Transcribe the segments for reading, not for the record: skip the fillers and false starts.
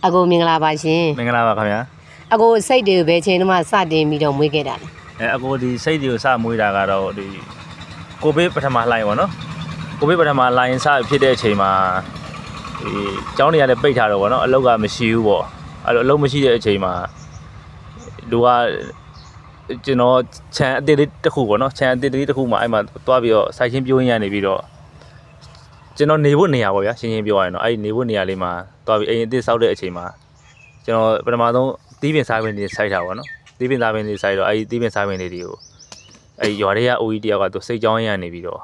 အကိုမင်္ဂလာပါရှင်မင်္ဂလာပါခင်ဗျာအကိုစိတ်တွေပဲချိန်တော့မှစတင်ပြီးတော့မွေးခဲ့တာလေအကိုဒီစိတ်တွေကိုစမွေးတာကတော့ဒီကိုဗစ်ပထမလှိုင်းပေါ့နော်ကိုဗစ်ပထမလှိုင်းစဖြစ်တဲ့အချိန်မှာဒီကျောင်းတွေကလည်းပိတ်ထားတော့ပေါ့နော်အလုပ်ကမရှိဘူးပေါ့အဲ့လိုအလုပ်မရှိတဲ့အချိန်မှာလူကကျွန်တော်ခြံအသေးလေးတစ်ခုပေါ့နော်ခြံအသေးလေးတစ်ခုမှာအဲ့မှာသွားပြီးတော့စိုက်ချင်းပြိုးရင်းရနေပြီးတော့ကျွန်တော်နေဖို့နေရာပေါ့ဗျာရှင်းရှင်းပြောရရင်တော့အဲ့ဒီနေဖို့နေရာလေးမှာသွားပြီးအိမ်အသေးဆောက်တဲ့အချိန်မှာကျွန်တော်ပထမဆုံးသီးပင်စားပင်တွေစိုက်တာပေါ့နော်သီးပင်စားပင်တွေစိုက်တော့အဲ့ဒီသီးပင်စားပင်တွေကိုအဲ့ရွာတွေကအိုကြီးတယောက်ကသူစိတ်ကြောင်းရနေပြီးတော့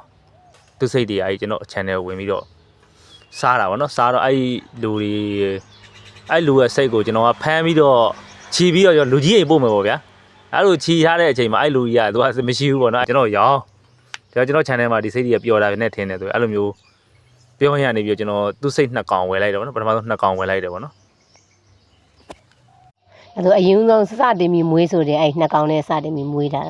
သူစိတ်တွေအဲ့ကျွန်တော် channel ဝင်ပြီးတော့စားတာပေါ့နော်စားတော့အဲ့လူတွေအဲ့လူရဲ့စိတ်ကိုကျွန်တော်ကဖမ်းပြီးတော့ခြီးပြီးတော့လူကြီးအိမ်ပို့မယ်ပေါ့ဗျာအဲ့လိုခြီးထားတဲ့အချိန်မှာအဲ့လူကြီးကသူကမရှိဘူးပေါ့နော်ကျွန်တော်ရောင်းကျွန်တော် channel မှာဒီစိတ်တွေကပျော်တာနဲ့ထင်တယ်သူအဲ့လိုမျိုးပြောရနေပြီးတော့ကျွန်တော်သူ့စိတ်နှစ်ကောင်ဝယ်လိုက်တယ်ပေါ့နော်ပထမဆုံးနှစ်ကောင်ဝယ်လိုက်တယ်ပေါ့နော်အဲ့တော့အရင်ဆုံးစတင်ပြီးမွေးဆိုတဲ့အဲ့နှစ်ကောင်နဲ့စတင်ပြီးမွေးတာ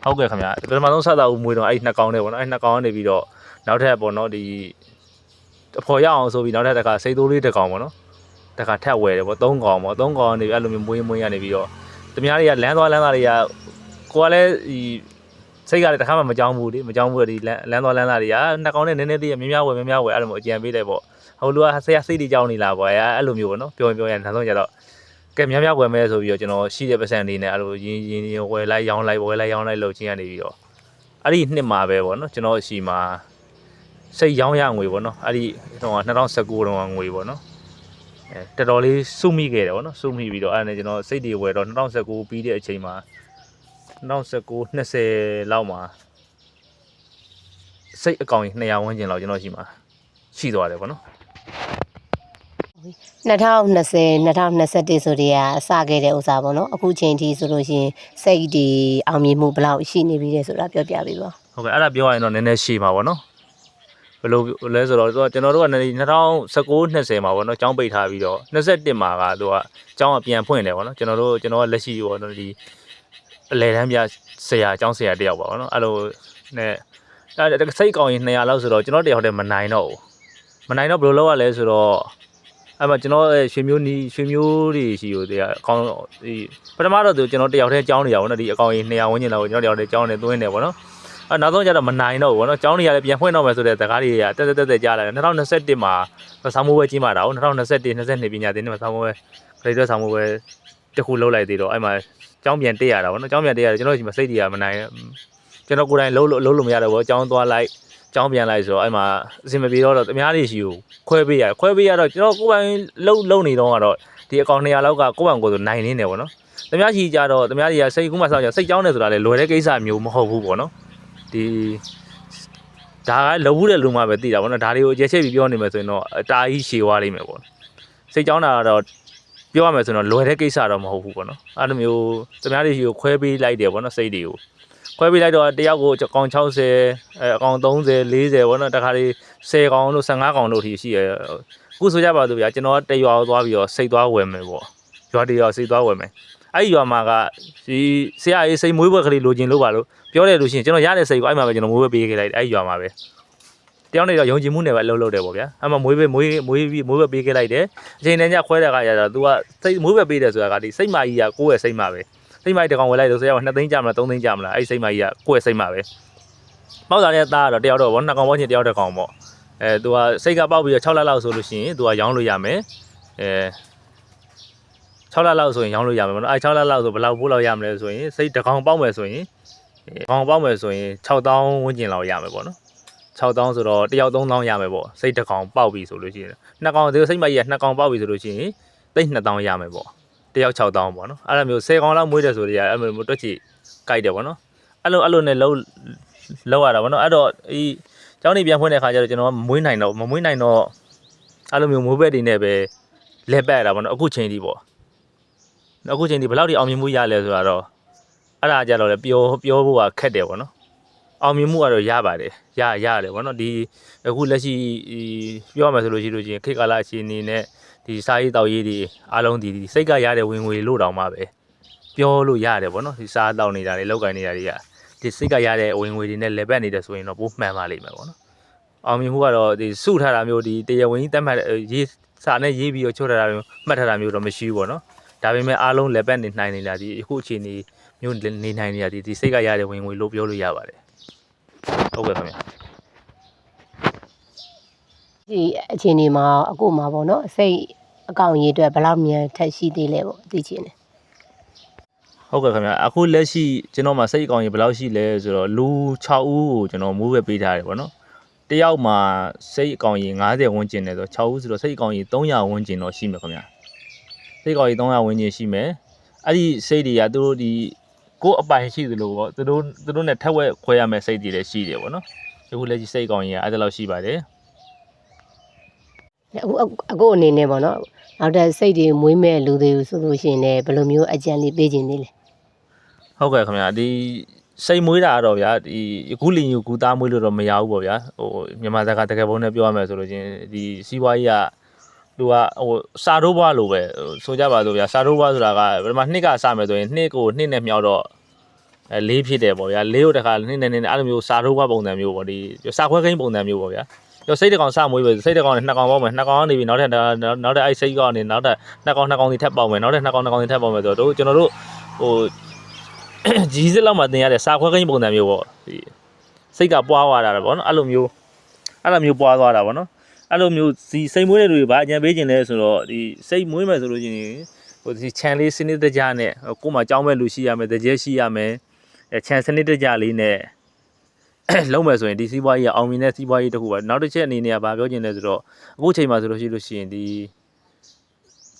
ဟုတ်ကဲ့ခင်ဗျာပထမဆုံးစတာဦးမွေးတော့အဲ့နှစ်ကောင်နဲ့ပေါ့နော်အဲ့နှစ်ကောင်ကနေပြီးတော့နောက်ထပ်ပေါ့နော်ဒီအဖော်ရအောင်ဆိုပြီးနောက်ထပ်တစ်ခါစိတ်သိုးလေးတစ်ကောင်ပေါ့နော်တစ်ခါထပ်ဝယ်တယ်ပေါ့၃ကောင်ပေါ့၃ကောင်နေပြီးအဲ့လိုမျိုးမွေးရနေပြီးတော့တမားတွေကလမ်းသွားတွေကကိုကလည်းဒီစိတ်ကလည်းတစ်ခါမှမကြောက်ဘူးလေမကြောက်ဘူးဒီလမ်းသွားတွေကနှစ်ကောင်နဲ့နည်းနည်းလေးများဝယ်အဲ့လိုမျိုးအကြံပေးတယ်ပေါ့ဟိုလူကဆရာစိတ်တွေကြောက်နေလားပေါ့အဲ့လိုမျိုးပေါ့နော်ပြောရင်နောက်ဆုံးကျတော့ကဲများဝယ်မယ်ဆိုပြီးတော့ကျွန်တော်ရှိတဲ့ပတ်စံလေးနဲ့အဲ့လိုရင်းဝယ်လိုက်ရောင်းလိုက်လုပ်ချင်းရနေပြီးတော့အဲ့ဒီနှစ်မှာပဲပေါ့နော်ကျွန်တော်အရှိမှာစိတ်ရောင်းရငွေပေါ့နော်အဲ့ဒီတော့2019တုန်းကငွေပေါ့နော်တော်တော်လေးစုမိခဲ့တယ်ပေါ့နော်စုမိပြီးတော့အဲ့ဒါနဲ့ကျွန်တော်စိတ်တွေဝယ်တော့2019ပြီးတဲ့အချိန်မှာ2019 20လောက်မှာစိတ်အကောင့်200ဝန်းကျင်လောက်ကျွန်တော်ရှိမှာရှိသွားတယ်ပေါ့နော်2020 2021ဆိုတည်းကအစခဲ့တဲ့ဥစားပေါ့နော်အခုချိန်ထိဆိုလို့ရှိရင်စိတ်ဒီအောင်မြင်မှုဘယ်လောက်ရှိနေပြီလဲဆိုတာပြောပြပေးပါဟုတ်ကဲ့အဲ့ဒါပြောရရင်တော့နည်းနည်းရှည်ပါပေါ့နော်ဘယ်လိုလဲဆိုတော့ကျွန်တော်တို့က2019 20မှာပေါ့နော်ကျောင်းပိတ်ထားပြီးတော့21မှာကသူကကျောင်းကပြန်ဖွင့်တယ်ပေါ့နော်ကျွန်တော်ကလက်ရှိပေါ့နော်ဒီအလဲတန်းပြဆရာကျောင်းဆရာတယောက်ပါပေါ့နော်အဲ့လိုနဲ့အဲ့စိတ်ကောင်းရင်200လောက်ဆိုတော့ကျွန်တော်တယောက်တည်းမနိုင်တော့ဘယ်လိုလုပ်ရလဲဆိုတော့အဲ့မှာကျွန်တော်ရွှေမျိုးတွေရှိကိုတရားအကောင့်ဒီပထမတော့ကျွန်တော်တယောက်တည်းကျောင်းနေရပါတော့ဒီအကောင့်ရင်200ဝန်းကျင်လောက်ကိုကျွန်တော်တယောက်တည်းကျောင်းနေသွင်းနေပေါ့နော်အဲ့နောက်ဆုံးကျတော့မနိုင်တော့ဘူးပေါ့နော်ကျောင်းနေရလည်းပြန်ဖွင့်တော့မယ်ဆိုတဲ့စကားတွေကတက်ကြားလာတယ်2021မှာဆောင်းမိုးပွဲကြီးမှာတာဟုတ်2021 22ပညာသင်နှစ်မှာဆောင်းမိုးပွဲဂရိတ်ဆောင်းမိုးပွဲတစ်ခုလုပ်လိုက်သေးတော့အဲ့မှာကျောင်းပြန်တက်ရတာပေါ့နော်ကျောင်းပြန်တက်ရတယ်ကျွန်တော်ဒီမှာစိတ်တွေကမနိုင်ကျွန်တော်ကိုယ်တိုင်လုံးလို့မရတော့ဘူးကျောင်းသွားလိုက်ကျောင်းပြန်လိုက်ဆိုတော့အဲ့မှာအစင်မပြေတော့အများကြီးရှိကိုခွဲပေးရတော့ကျွန်တော်ကိုယ်ပိုင်လုံနေတော့ကတော့ဒီအကောင့်200လောက်ကကိုယ့်ဘာကိုယ်ဆိုနိုင်နေတယ်ပေါ့နော်တများရှိကြတော့တများတွေကစိတ်ကူးမှဆောက်ကြစိတ်ကြောင်းနေဆိုတာလေလွယ်တဲ့ကိစ္စမျိုးမဟုတ်ဘူးပေါ့နော်ဒီဒါကလုံဘူးတဲ့လူမှပဲသိတာပေါ့နော်ဒါတွေကိုအကျယ်ချက်ပြီးပြောနေမယ်ဆိုရင်တော့အတားကြီးရှည်သွားလိမ့်မယ်ပေါ့စိတ်ကြောင်းတာကတော့ပြောရမယ်ဆိုတော့လွယ်တဲ့ကိစ္စတော့မဟုတ်ဘူးပေါ့နော်အဲ့လိုမျိုးတများတွေရှိကိုခွဲပေးလိုက်တယ်ပေါ့နော်စိတ်တွေကိုခွဲပေးလိုက်တော့တယောက်ကိုအကောင်60အကောင်30 40ပေါ့နော်တခါလေး10ကောင်လို့15ကောင်လို့ထိရှိရအခုဆိုကြပါစို့ဗျာကျွန်တော်တရွာသွားပြီးတော့စိတ်သွားဝယ်မယ်ပေါ့ရွာတရွာစိတ်သွားဝယ်မယ်အဲ့ဒီရွာမှာကဒီဆရာကြီးစိတ်မွေးဘွက်ကလေးလိုချင်လို့ပါလို့ပြောတယ်လို့ရှိရင်ကျွန်တော်ရတဲ့စိတ်ကိုအဲ့မှာပဲကျွန်တော်မွေးဘွက်ပေးခဲ့လိုက်အဲ့ဒီရွာမှာပဲတယောက်နေတော့ယုံကြည်မှုနဲ့ပဲအလုပ်လုပ်တယ်ပေါ့ဗျာအဲ့မှာမွေးဘွက်ပေးခဲ့လိုက်တယ်အချိန်တန်းကျခွဲတဲ့အခါကျတော့ तू ကစိတ်မွေးဘွက်ပေးတယ်ဆိုတာကဒီစိတ်မာကြီးကကိုယ့်ရဲ့စိတ်မာပဲစိတ်မိုက်တကောင်ဝယ်လိုက်လို့ဆိုရအောင်2သိန်းကြမလား3သိန်းကြမလားအဲ့စိတ်မိုက်ကြီးကကိုယ့်ရဲ့စိတ်မှာပဲပေါက်တာနဲ့သားကတော့တယောက်တော့ဘော2ကောင်ပေါ့ချင်းတယောက်တစ်ကောင်ပေါ့သူကစိတ်ကပေါက်ပြီးတော့6လလောက်ဆိုလို့ရှိရင်သူကရောင်းလို့ရမယ်6လလောက်ဆိုရင်ရောင်းလို့ရမယ်ပေါ့နော်အဲ့6လလောက်ဆိုဘယ်လောက်ပို့လောက်ရမလဲဆိုရင်စိတ်တစ်ကောင်ပေါက်မယ်ဆိုရင်6000ဝန်းကျင်လောက်ရမယ်ပေါ့နော်6000ဆိုတော့တယောက်3000ရမယ်ပေါ့စိတ်တစ်ကောင်ပေါက်ပြီဆိုလို့ရှိရင်2ကောင်ဒီစိတ်မိုက်ကြီးက2ကောင်ပေါက်ပြီဆိုလို့ရှိရင်သိန်း2000ရမယ်ပေါ့တယောက်6000ပေါ့နော်အဲ့လိုမျိုး10ကောင်လောက်မွေးတယ်ဆိုတော့အဲ့လိုမျိုးတွက်ချီကြိုက်တယ်ပေါ့နော်အဲ့လိုနဲ့လောက်ရတာပေါ့နော်အဲ့တော့ဒီကျောင်းနေပြန်ဖွင့်တဲ့ခါကျတော့ကျွန်တော်မမွေးနိုင်တော့အဲ့လိုမျိုးမွေးဘက်တွေနဲ့ပဲလက်ပတ်ရတာပေါ့နော်အခုချိန်ဒီပေါ့အခုချိန်ဒီဘယ်လောက်ထိအောင်မြင်မှုရလဲဆိုတော့အဲ့ဒါကြတော့လေပြောဖို့ကခက်တယ်ပေါ့နော်အောင်မြင်မှုကတော့ရပါတယ်ရတယ်ပေါ့နော်ဒီအခုလက်ရှိပြောမှဆိုလို့ရှိရင်ခေတ်ကာလအခြေအနေနဲ့ဒီစားရေးတောက်ရေးတွေအားလုံးဒီစိတ်ကရတဲ့ဝင်ငွေလို့တောင်မှပဲပြောလို့ရတယ်ပေါ့နော်ဒီစားတောက်နေတာတွေလောက်ကင်နေတာတွေကဒီစိတ်ကရတဲ့ဝင်ငွေတွေနဲ့လေပတ်နေတယ်ဆိုရင်တော့ပိုမှန်ပါလိမ့်မယ်ပေါ့နော်အောင်မြင်မှုကတော့ဒီစုထားတာမျိုးဒီတရားဝင်ကြီးတတ်မှတ်ရေး စာနဲ့ရေးပြီးတော့ချုပ်ထားတာမျိုးမှတ်ထားတာမျိုးတော့မရှိဘူးပေါ့နော်ဒါပေမဲ့အားလုံးလက်ပတ်နေနိုင်နေတာဒီအခုအချိန်นี้မျိုးနေနိုင်နေတာဒီစိတ်ကရတဲ့ဝင်ငွေလို့ပြောလို့ရပါတယ်ဟုတ်ကဲ့ခင်ဗျာ ဒီအချိန်ဒီမှာအခုမှာပေါ့နော်စိတ်အကောင်ရေးအတွက်ဘယ်လောက်မြန်ထက်ရှိသေးလဲပေါ့သိချင်တယ် ဟုတ်ကဲ့ခင်ဗျာအခုလက်ရှိကျွန်တော်မှာစိတ်အကောင်ကြီးဘယ်လောက်ရှိလဲဆိုတော့လူ6ဦးကိုကျွန်တော်မိုးပဲပေးထားတယ်ပေါ့နော်တယောက်မှာစိတ်အကောင်ကြီး90ဝန်းကျင်တယ်ဆိုတော့6ဦးဆိုတော့စိတ်အကောင်ကြီး300ဝန်းကျင်တော့ရှိမယ်ခင်ဗျာစိတ်အကောင်ကြီး300ဝန်းကျင်ရှိမယ်အဲ့ဒီစိတ်တွေကသူတို့ဒီကိုယ်အပိုင်ရှိသလိုပေါ့သူတို့နဲ့ထက်ဝက်ခွဲရမယ့်စိတ်တွေလည်းရှိတယ်ပေါ့နော်အခုလက်ရှိစိတ်အကောင်ကြီးကအဲ့ဒါလောက်ရှိပါတယ် အခုအနေနဲ့ပေါ့နော်နောက်တဲ့စိတ်တွေမွေးမဲ့လူတွေဆိုလို့ရှိရင်လည်းဘယ်လိုမျိုးအကြံလေးပေးခြင်းသေးလဲ ဟုတ်ကဲ့ခင်ဗျာဒီစိတ်မွေးတာတော့ဗျာဒီအခုလင်ယူကူသားမွေးလို့တော့မရဘူးပေါ့ဗျာဟိုမြန်မာစကားတကယ်ပုံနဲ့ပြောရမယ်ဆိုလို့ချင်းဒီစီးပွားကြီးကသူကဟိုစာတိုးဘွားလိုပဲဆိုကြပါစို့ဗျာစာတိုးဘွားဆိုတာကပထမနှစ်ကစမယ်ဆိုရင်နှစ်ကိုနှစ်နဲ့မြောက်တော့၄ဖြစ်တယ်ပေါ့ဗျာ၄ကိုတခါနှစ်နဲ့အဲ့လိုမျိုးစာတိုးဘွားပုံစံမျိုးပေါ့ဒီစာခွဲကိန်းပုံစံမျိုးပေါ့ဗျာစိတ်တကောင်စမွေးပဲစိတ်တကောင်နဲ့2ကောင်ပေါက်မယ်2ကောင်ကနေပြီးနောက်ထပ်အဲ့စိတ်ကောင်ကနေနောက်ထပ်2ကောင်စီထပ်ပေါက်မယ်နောက်ထပ်2ကောင်စီထပ်ပေါက်မယ်ဆိုတော့ကျွန်တော်တို့ဟိုကြီးစစ်လောက်မှတင်ရတဲ့စာခွဲကိန်းပုံစံမျိုးပေါ့ဒီစိတ်ကပွားသွားတာပေါ့နော်အဲ့လိုမျိုးပွားသွားတာပေါ့နော်အဲ့လိုမျိုးဒီစိတ်မွေးတဲ့လူတွေဘာအကြံပေးခြင်းလဲဆိုတော့ဒီစိတ်မွေးမယ်ဆိုလို့ချင်းဟိုဒီခြံလေးစနစ်တကျနဲ့ကို့မှာကြောင်းမဲ့လူရှိရမယ်တကြဲရှိရမယ်ခြံစနစ်တကျလေးနဲ့လုံးမယ်ဆိုရင်ဒီစီးပွားရေးအောင်မြင်တဲ့စီးပွားရေးတစ်ခုပါနောက်တစ်ချက်အနေနဲ့ကဘာပြောချင်လဲဆိုတော့အခုချိန်မှာဆိုလို့ရှိရင်ဒီ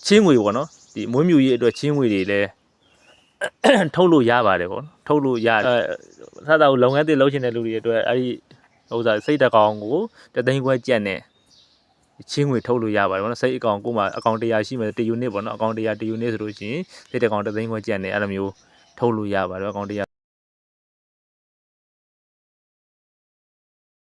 ချင်းငွေပေါ့နော်ဒီမွေးမြူရေးအတွက်ချင်းငွေတွေလည်းထုတ်လို့ရပါတယ်ပေါ့ထုတ်လို့ရဆက်တော့လုပ်ငန်းတွေလုပ်ချင်တဲ့လူတွေအတွက်အဲ့ဒီဥစ္စာစိတ်တကောင်ကိုတသိန်းခွဲကျပ်နဲ့ချင်းငွေထုတ်လို့ရပါတယ်ပေါ့နော်စိတ်အကောင်ကိုမှအကောင်100ရှိမယ်1 unit ပေါ့နော်အကောင်100 1 unit ဆိုလို့ရှိရင်စိတ်တကောင်တသိန်းခွဲကျပ်နဲ့အဲ့လိုမျိုးထုတ်လို့ရပါတယ်အကောင်100